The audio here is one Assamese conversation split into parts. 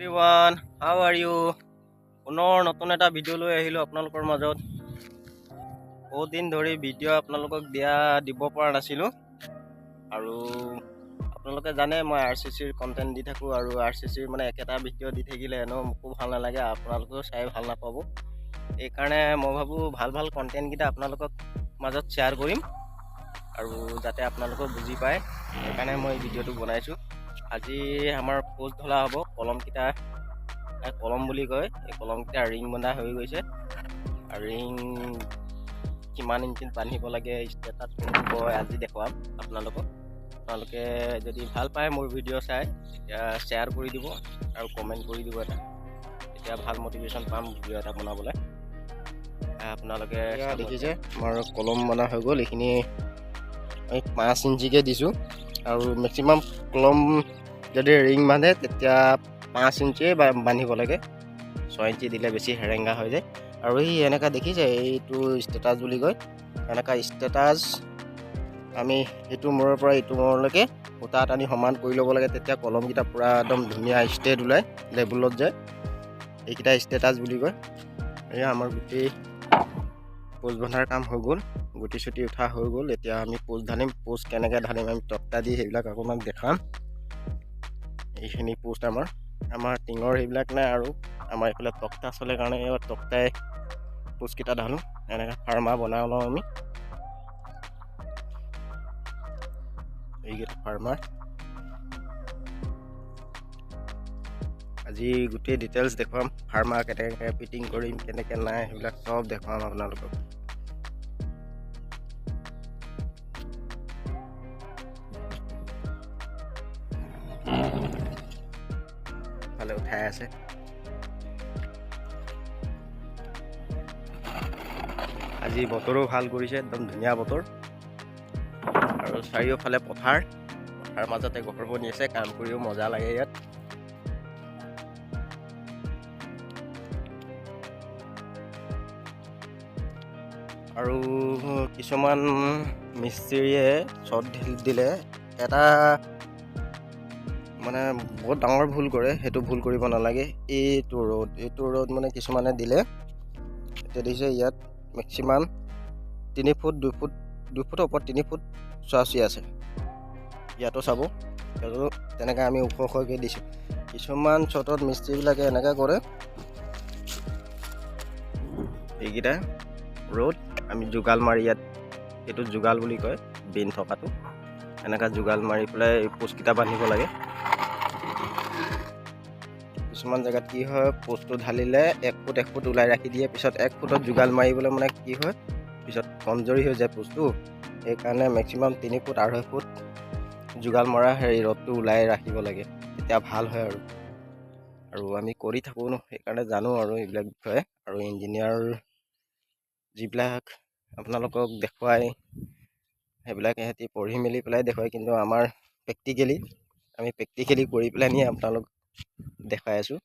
everyone, how are you? পুনৰ নতুন এটা ভিডিঅ' লৈ আহিলোঁ আপোনালোকৰ মাজত। বহুত দিন ধৰি ভিডিঅ' আপোনালোকক দিব পৰা নাছিলোঁ আৰু আপোনালোকে জানে মই RCCৰ কণ্টেণ্ট দি থাকোঁ আৰু RCCৰ মানে একেটা ভিডিঅ' দি থাকিলে এনেও মোকো ভাল নালাগে, আপোনালোকেও চাই ভাল নাপাব। এইকাৰণে মই ভাবোঁ ভাল কণ্টেণ্টকেইটা আপোনালোকক মাজত শ্বেয়াৰ কৰিম আৰু যাতে আপোনালোকেও বুজি পায়, সেইকাৰণে মই ভিডিঅ'টো বনাইছোঁ। আজি আমাৰ পোষ্ট ধৰা হ'ব। কলম বুলি কয়, এই কলমকেইটা ৰিং বন্ধা হৈ গৈছে। ৰিং কিমান ইঞ্চিত বান্ধিব লাগে ষ্টেটাছ আজি দেখুৱাম আপোনালোকক। আপোনালোকে যদি ভাল পায় মোৰ ভিডিঅ' চাই তেতিয়া শ্বেয়াৰ কৰি দিব আৰু কমেণ্ট কৰি দিব এটা, তেতিয়া ভাল মটিভেশ্যন পাম ভিডিঅ' এটা বনাবলৈ। আপোনালোকে দেখিছে আমাৰ কলম বন্ধা হৈ গ'ল। এইখিনি আমি 5 ইঞ্চিকৈ দিছোঁ আৰু মেক্সিমাম কলম যদি ৰিং বান্ধে তেতিয়া 5 ইঞ্চিয়ে বান্ধিব লাগে। 6 ইঞ্চি দিলে বেছি হেৰেঙা হৈ যায়। আৰু এনেকুৱা দেখিছে এইটো ষ্টেটাছ বুলি কয়, এনেকুৱা ষ্টেটাছ আমি এইটো মূৰৰ পৰা এইটো মূৰলৈকে সূতা টানি সমান কৰি ল'ব লাগে, তেতিয়া কলমকেইটা পূৰা একদম ধুনীয়া ষ্ট্ৰেট ওলায়, লেবুলত যায়। এইকেইটা ষ্টেটাছ বুলি কয়। এয়া আমাৰ গোটেই পোষ্ট বন্ধাৰ কাম হৈ গ'ল, গুটি চুটি উঠা হৈ গ'ল। এতিয়া আমি পোষ্ট ঢালিম। পোষ্ট কেনেকৈ ঢালিম আমি তক্তা দি সেইবিলাক আপোনাক দেখাম। এইখিনি পোষ্ট আমাৰ টিঙৰ সেইবিলাক নাই আৰু আমাৰ এইফালে তক্তা চলে কাৰণে তক্তাই পোষ্টকেইটা ঢালোঁ। এনেকৈ ফাৰ্মা বনাই লওঁ আমি। এইকেইটা ফাৰ্মাৰ আজি গোটেই ডিটেইলছ দেখুৱাম। ফাৰ্মা কেনেকৈ ফিটিং কৰিম, কেনেকৈ নাই, সেইবিলাক চব দেখুৱাম আপোনালোকক। ফালে উঠাই আছে। আজি বতৰো ভাল কৰিছে, একদম ধুনীয়া বতৰ আৰু চাৰিওফালে পথাৰ মাজতে ঘৰ বনি আছে। কাম কৰিও মজা লাগে ইয়াত। আৰু কিছুমান মিস্ত্ৰীয়ে শ্বট দিলে এটা মানে বহুত ডাঙৰ ভুল কৰে, সেইটো ভুল কৰিব নালাগে। এইটো ৰ'দ মানে কিছুমানে দিলে, এতিয়া দেখিছে ইয়াত মেক্সিমাম 3 ফুট 2 ফুটৰ ওপৰত 3 ফুট চোৱাচি আছে। ইয়াতো চাব, তেনেকৈ আমি ওখকৈ দিছোঁ। কিছুমান শ্বটত মিস্ত্ৰীবিলাকে এনেকৈ কৰে। এইকেইটা ৰ'দ আমি জোগাল মাৰি, ইয়াত এইটো জোগাল বুলি কয়, বিন থকাটো। এনেকৈ জোগাল মাৰি পেলাই পোষ্টকেইটা বান্ধিব লাগে। কিছুমান জেগাত কি হয়, পোষ্টটো ঢালিলে 1 ফুট ওলাই ৰাখি দিয়ে, পিছত 1 ফুটত জোগাল মাৰিবলৈ মানে কি হয়, পিছত কমজৰি হৈ যায় পোষ্টটো। সেইকাৰণে মেক্সিমাম 3 ফুট 2.5 ফুট জোগাল মৰা ৰ'দটো ওলাই ৰাখিব লাগে, তেতিয়া ভাল হয় আৰু আমি কৰি থাকোঁ ন, সেইকাৰণে জানো আৰু এইবিলাক বিষয়ে। আৰু ইঞ্জিনিয়াৰ যিবিলাক আপোনালোকক দেখুৱাই সেইবিলাক সিহঁতি পঢ়ি মেলি পেলাই দেখুৱায়, কিন্তু আমাৰ আমি প্ৰেক্টিকেলি কৰি পেলাই নি আপোনালোক দেখাই আছোঁ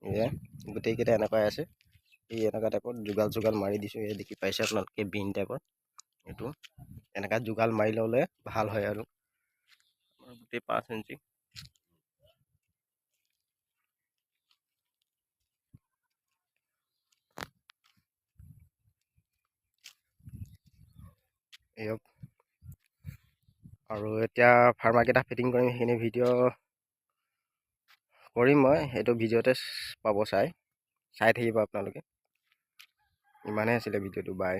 যে গোটেইকেইটা এনেকুৱাই আছে। এই এনেকুৱা টাইপত জোগাল মাৰি দিছোঁ। এই দেখি পাইছে আপোনালোকে বিন টাইপৰ। এইটো এনেকুৱা জোগাল মাৰি ল'লে ভাল হয় আৰু গোটেই 5 ইঞ্চি। আৰু এতিয়া ফাৰ্মাকেইটা ফিটিং কৰিম, সেইখিনি ভিডিঅ' কৰিম মই। সেইটো ভিডিঅ'তে পাব, চাই থাকিব আপোনালোকে। ইমানেই আছিলে ভিডিঅ'টো। বাই।